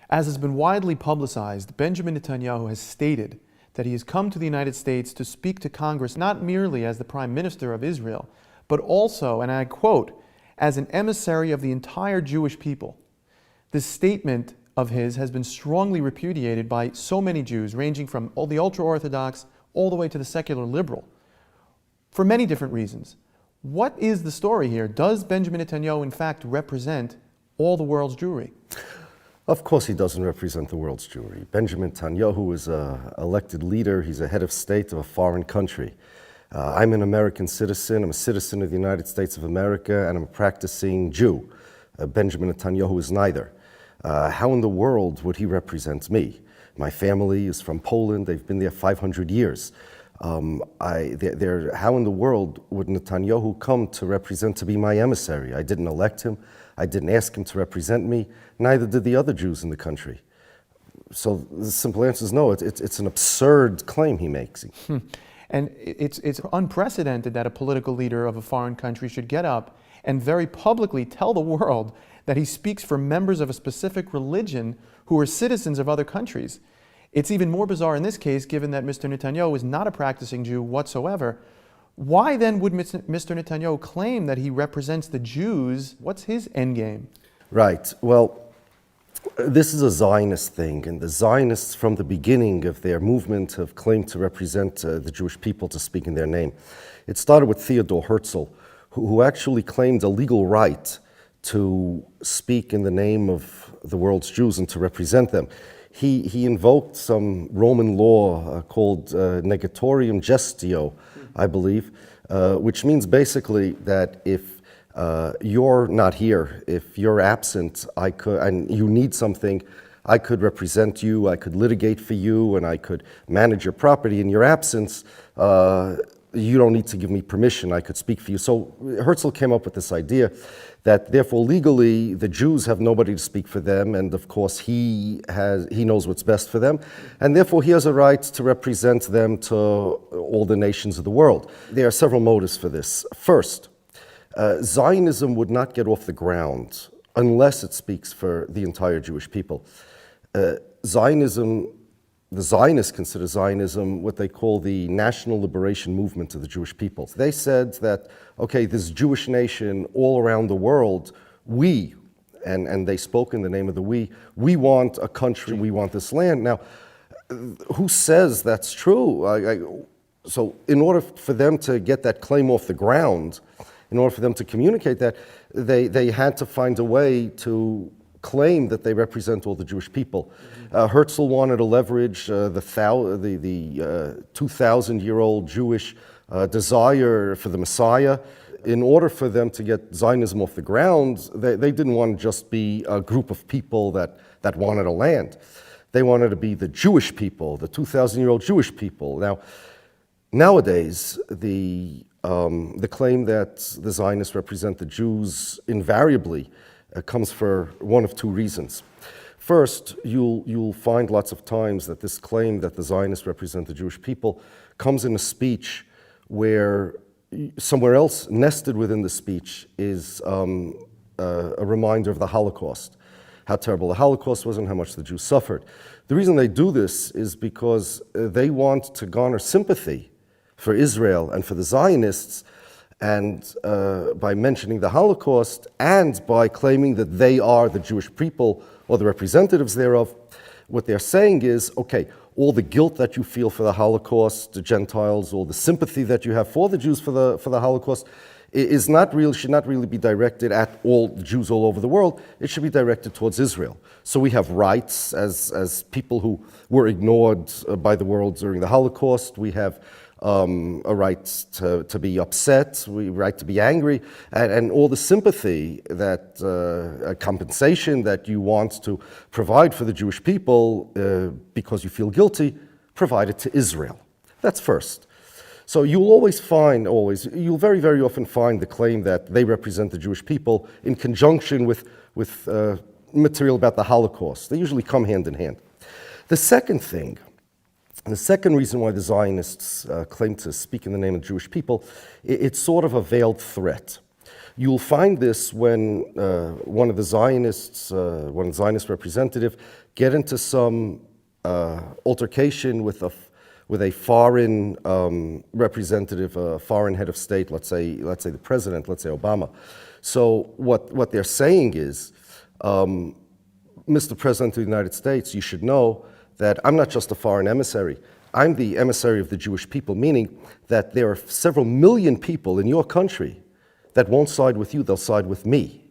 As has been widely publicized, Benjamin Netanyahu has stated that he has come to the United States to speak to Congress not merely as the Prime Minister of Israel, but also, and I quote, as an emissary of the entire Jewish people. This statement of his has been strongly repudiated by so many Jews, ranging from all the ultra-Orthodox all the way to the secular liberal, for many different reasons. What is the story here? Does Benjamin Netanyahu in fact represent all the world's Jewry? Of course he doesn't represent the world's Jewry. Benjamin Netanyahu is an elected leader. He's a head of state of a foreign country. I'm an American citizen. I'm a citizen of the United States of America, and I'm a practicing Jew. Benjamin Netanyahu is neither. How in the world would he represent me? My family is from Poland. They've been there 500 years. How in the world would Netanyahu come to represent, to be my emissary? I didn't elect him. I didn't ask him to represent me. Neither did the other Jews in the country. So the simple answer is no. It's an absurd claim he makes. And it's unprecedented that a political leader of a foreign country should get up and very publicly tell the world that he speaks for members of a specific religion who are citizens of other countries. It's even more bizarre in this case, given that Mr. Netanyahu is not a practicing Jew whatsoever. Why then would Mr. Netanyahu claim that he represents the Jews? What's his endgame? Right. Well, this is a Zionist thing, and the Zionists from the beginning of their movement have claimed to represent the Jewish people, to speak in their name. It started with Theodor Herzl, who actually claimed a legal right to speak in the name of the world's Jews and to represent them. He invoked some Roman law called negatorium gestio, I believe, which means basically that if you're not here, if you're absent, and you need something, I could represent you, I could litigate for you, and I could manage your property in your absence. You don't need to give me permission, I could speak for you. So Herzl came up with this idea that therefore legally the Jews have nobody to speak for them, and of course he knows what's best for them, and therefore he has a right to represent them to all the nations of the world. There are several motives for this. First, Zionism would not get off the ground unless it speaks for the entire Jewish people. The Zionists consider Zionism what they call the national liberation movement of the Jewish people. They said that, okay, this Jewish nation all around the world, and they spoke in the name of the we want a country, we want this land. Now, who says that's true? So in order for them to get that claim off the ground, in order for them to communicate that, they had to find a way to claim that they represent all the Jewish people. Herzl wanted to leverage the 2,000-year-old Jewish desire for the Messiah. In order for them to get Zionism off the ground, they didn't want to just be a group of people that wanted a land. They wanted to be the Jewish people, the 2,000-year-old Jewish people. Now, nowadays, the claim that the Zionists represent the Jews invariably comes for one of two reasons. First, you'll find lots of times that this claim that the Zionists represent the Jewish people comes in a speech where somewhere else nested within the speech is a reminder of the Holocaust, how terrible the Holocaust was and how much the Jews suffered. The reason they do this is because they want to garner sympathy for Israel and for the Zionists, and by mentioning the Holocaust and by claiming that they are the Jewish people or the representatives thereof, what they're saying is, okay, all the guilt that you feel for the Holocaust, the Gentiles, all the sympathy that you have for the Jews for the Holocaust, should not really be directed at all the Jews all over the world. It should be directed towards Israel. So we have rights as people who were ignored by the world during the Holocaust. We have a right to be upset, we right to be angry, and all the sympathy that compensation that you want to provide for the Jewish people because you feel guilty, provide it to Israel. That's first. So you'll very, very often find the claim that they represent the Jewish people in conjunction with material about the Holocaust. They usually come hand in hand. The second thing, and the second reason why the Zionists claim to speak in the name of the Jewish people, it's sort of a veiled threat. You'll find this when one of the Zionist representative get into some altercation with a foreign representative, a foreign head of state, let's say the president, let's say Obama. So what they're saying is, Mr. President of the United States, you should know that I'm not just a foreign emissary. I'm the emissary of the Jewish people, meaning that there are several million people in your country that won't side with you, they'll side with me.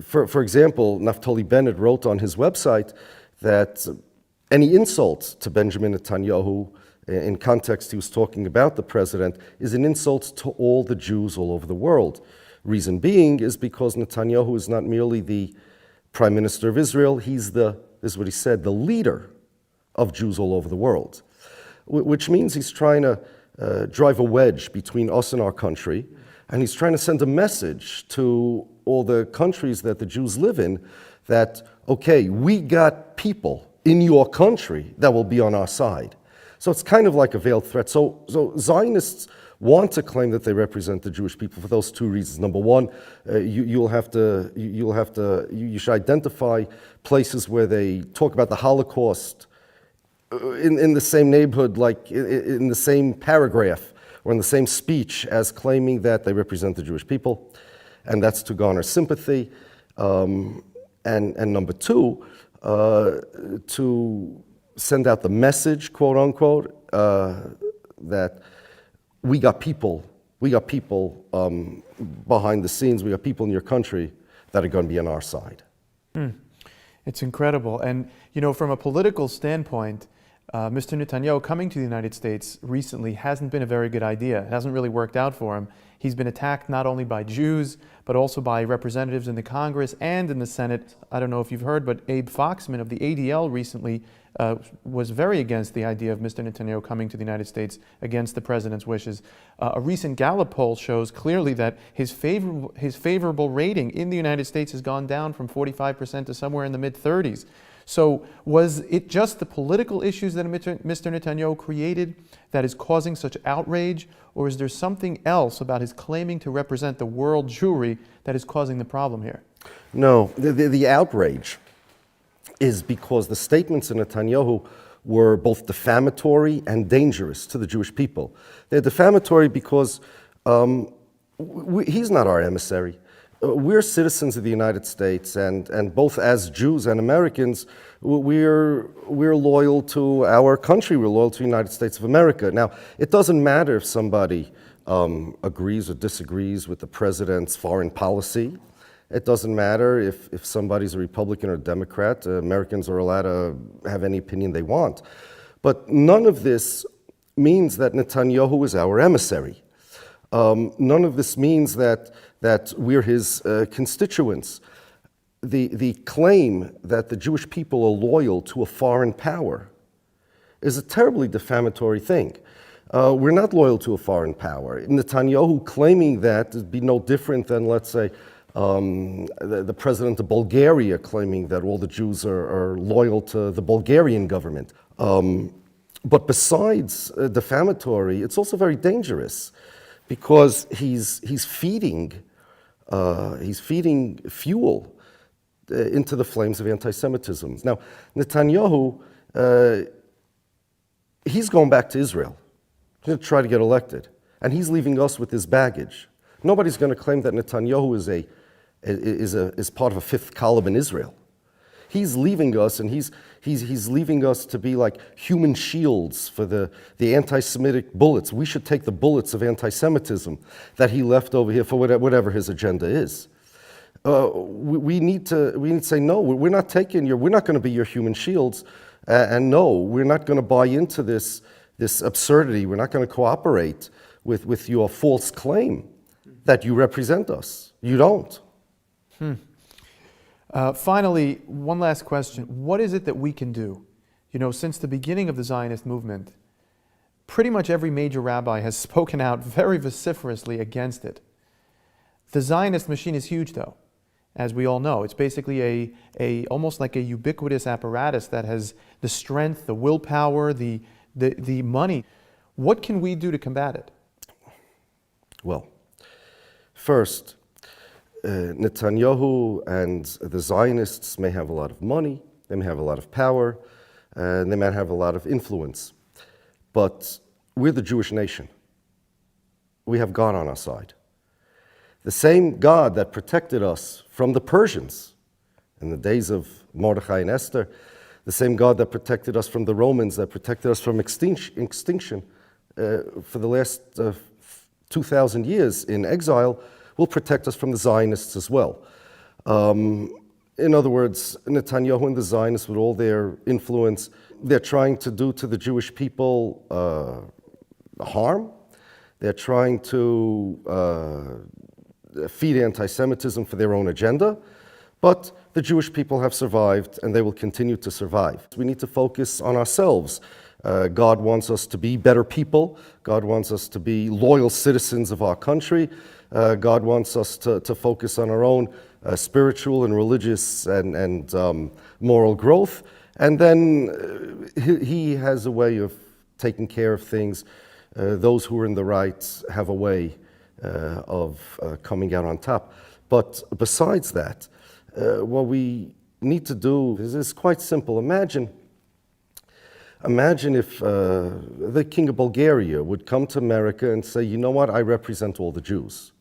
For example, Naftali Bennett wrote on his website that any insult to Benjamin Netanyahu, in context he was talking about the president, is an insult to all the Jews all over the world. Reason being is because Netanyahu is not merely the Prime Minister of Israel, he's this is what he said, the leader of Jews all over the world, which means he's trying to drive a wedge between us and our country, and he's trying to send a message to all the countries that the Jews live in that, okay, we got people in your country that will be on our side. So it's kind of like a veiled threat. So Zionists want to claim that they represent the Jewish people for those two reasons. Number one, you should identify places where they talk about the Holocaust in the same neighborhood, like in the same paragraph or in the same speech as claiming that they represent the Jewish people, and that's to garner sympathy. And number two, to send out the message, quote unquote, that we got people behind the scenes, we got people in your country that are going to be on our side. It's incredible. And, you know, from a political standpoint, Mr. Netanyahu coming to the United States recently hasn't been a very good idea. It hasn't really worked out for him. He's been attacked not only by Jews, but also by representatives in the Congress and in the Senate. I don't know if you've heard, but Abe Foxman of the ADL recently was very against the idea of Mr. Netanyahu coming to the United States against the president's wishes. A recent Gallup poll shows clearly that his favorable rating in the United States has gone down from 45% to somewhere in the mid-30s. So was it just the political issues that Mr. Netanyahu created that is causing such outrage, or is there something else about his claiming to represent the world Jewry that is causing the problem here? No, the outrage is because the statements of Netanyahu were both defamatory and dangerous to the Jewish people. They're defamatory because he's not our emissary. We're citizens of the United States, and both as Jews and Americans, we're loyal to our country. We're loyal to the United States of America. Now, it doesn't matter if somebody agrees or disagrees with the president's foreign policy. It doesn't matter if somebody's a Republican or a Democrat. Americans are allowed to have any opinion they want. But none of this means that Netanyahu is our emissary. None of this means that we're his constituents. The claim that the Jewish people are loyal to a foreign power is a terribly defamatory thing. We're not loyal to a foreign power. Netanyahu claiming that would be no different than, let's say, the president of Bulgaria claiming that all the Jews are loyal to the Bulgarian government. But besides defamatory, it's also very dangerous because he's feeding fuel into the flames of anti-Semitism. Now, Netanyahu, he's going back to Israel. He's going to try to get elected, and he's leaving us with his baggage. Nobody's going to claim that Netanyahu is part of a fifth column in Israel. He's leaving us, and he's leaving us to be like human shields for the anti-Semitic bullets. We should take the bullets of anti-Semitism that he left over here for whatever his agenda is. We need to say, no, we're not we're not going to be your human shields, and no, we're not going to buy into this absurdity. We're not going to cooperate with your false claim that you represent us. You don't. Finally, one last question. What is it that we can do? You know, since the beginning of the Zionist movement, pretty much every major rabbi has spoken out very vociferously against it. The Zionist machine is huge, though, as we all know. It's basically almost like a ubiquitous apparatus that has the strength, the willpower, the money. What can we do to combat it? Well, First, Netanyahu and the Zionists may have a lot of money, they may have a lot of power, and they might have a lot of influence. But we're the Jewish nation. We have God on our side. The same God that protected us from the Persians in the days of Mordechai and Esther, the same God that protected us from the Romans, that protected us from extinction for the last 2,000 years in exile, will protect us from the Zionists as well. In other words, Netanyahu and the Zionists, with all their influence, they're trying to do to the Jewish people harm. They're trying to feed anti-Semitism for their own agenda. But the Jewish people have survived, and they will continue to survive. We need to focus on ourselves. God wants us to be better people. God wants us to be loyal citizens of our country. God wants us to focus on our own spiritual and religious and moral growth. And then he has a way of taking care of things. Those who are in the right have a way of coming out on top. But besides that, what we need to do is quite simple. Imagine if the king of Bulgaria would come to America and say, you know what, I represent all the Jews.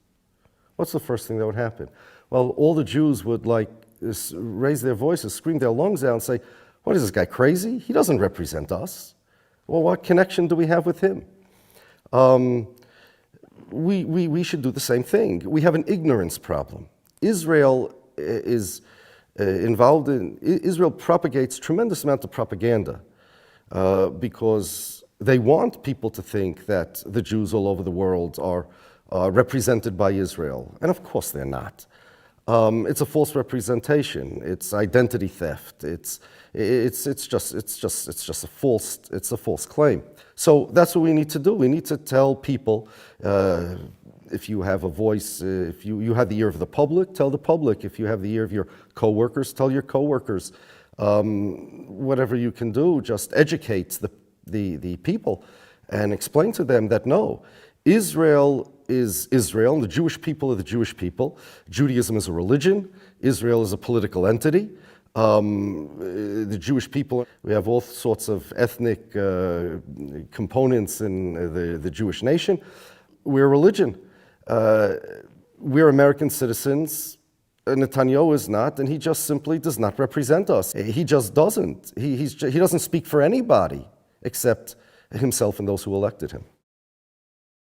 What's the first thing that would happen? Well, all the Jews would raise their voices, scream their lungs out and say, what is this guy, crazy? He doesn't represent us. Well, what connection do we have with him? We should do the same thing. We have an ignorance problem. Israel Israel propagates tremendous amount of propaganda because they want people to think that the Jews all over the world are represented by Israel, and of course they're not. It's a false representation. It's identity theft. It's just a false claim. So that's what we need to do. We need to tell people. If you have a voice, if you have the ear of the public, tell the public. If you have the ear of your coworkers, tell your coworkers. Whatever you can do, just educate the people and explain to them that no, Israel is Israel, and the Jewish people are the Jewish people. Judaism is a religion. Israel is a political entity. The Jewish people, we have all sorts of ethnic components in the Jewish nation. We're a religion. We're American citizens. Netanyahu is not, and he just simply does not represent us. He just doesn't. He doesn't speak for anybody except himself and those who elected him.